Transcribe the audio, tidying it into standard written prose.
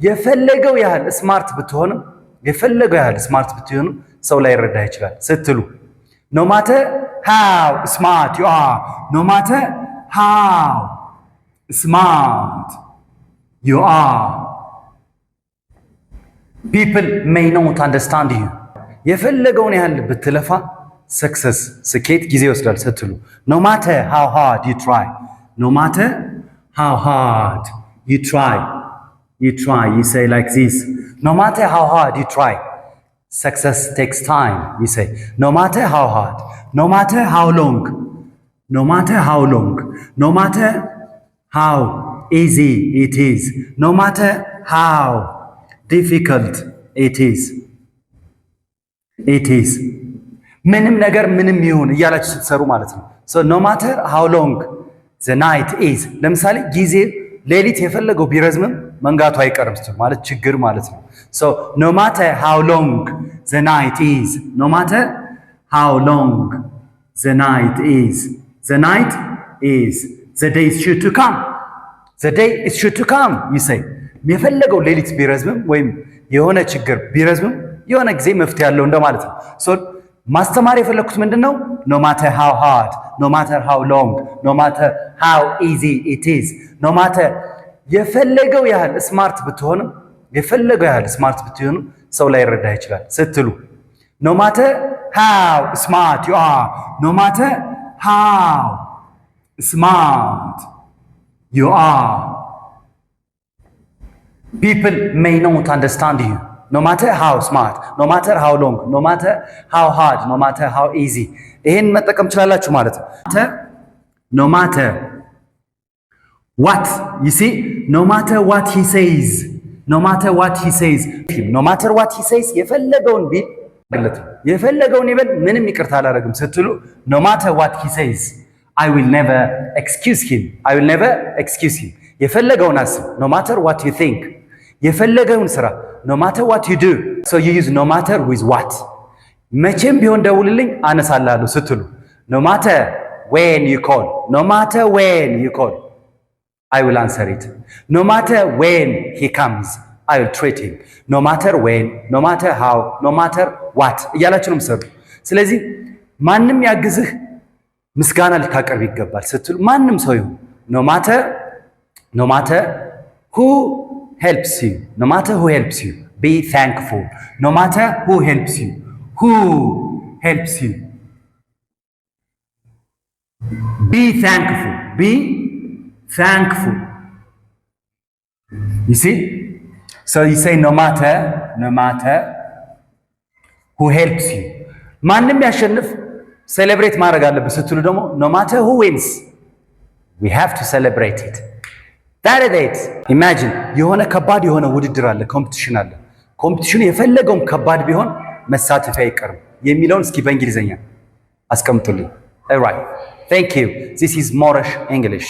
የፈለገው ያህል ስማርት ብትሆንም ሰው ላይ ይረዳ ይችላል ስትሉ no matter how smart you are, no matter how smart you are, people may not understand you. የፈለገውን ያህል ብትለፋ success ስኬት ጊዜ ይወስዳል ስትሉ no matter how hard you try, no matter how hard you try, you say like this, no matter how hard you try, success takes time, you say, no matter how hard, no matter how long, no matter how long, no matter how easy it is, no matter how difficult it is, ምንም ነገር ምንም ይሁን እያላችሁ ስትሰሩ ማለት ነው። so no matter how long the night is, ለምሳሌ ጊዜ ሌሊት የፈለገው ቢረዝምም መንጋቱ አይቀርም ማለት ችግር ማለት ነው። so no matter how long the night is, no matter how long the night is, the night is, the day is sure to come, the day is sure to come, you say. የፈለገው ሌሊት ቢረዝምም ወይም የሆነ ችግር ቢረዝምም የሆነ ጊዜ መፍትሄ ያለው እንደማለት ነው። so ማስተማር የፈለኩት ምንድነው? no matter how hard, no matter how long, no matter how easy it is, no matter የፈለገው ያህል ስማርት ብትሆንም ሰው ላይ ይረዳ ይችላል ስትሉ no matter how smart you are, no matter how smart you are, people may not understand you. no matter how smart, no matter how long, no matter how hard, no matter how easy. ይሄን መጠቀም ትችላላችሁ ማለት ነው። no matter what, you see, no matter what he says, no matter what he says, no matter what he says, የፈለገውን ቢል የፈለገውን ይበል ምንም ይቅርታ አላደርግም ስትሉ no matter what he says, I will never excuse him, I will never excuse him. የፈለገውን አስብ no matter what you think, የፈለገውን ስራ no matter what you do. so you use no matter with what. መቼም ቢሆን ደውልልኝ አነሳላለሁ ስትሉ no matter when you call, no matter when you call, I will answer it. no matter when he comes, I will treat him. no matter when, no matter how, no matter what እያላችሁ ነው የምትሰሩ። ስለዚህ ማንም ያግዝህ ምስጋና ልታቀርብ ይገባል ስትሉ ማንም ሰው ይሁን no matter who helps you, no matter who helps you, be thankful. no matter who helps you, be thankful, be thankful. you see, so you say no matter who helps you. ማንም ያሸንፍ ሴሌብሬት ማድረግ አለበት ስትሉ ደግሞ no matter who wins, we have to celebrate it. that is it. imagine የሆነ ከባድ የሆነ ውድድር አለ፣ ኮምፒቲሽን አለ። ኮምፒቲሽኑ የፈለገውም ከባድ ቢሆን መሳተፍ አይቀርም የሚለውን እስኪ በእንግሊዘኛ አስቀምጡልኝ። all right, thank you. this is Moresh English.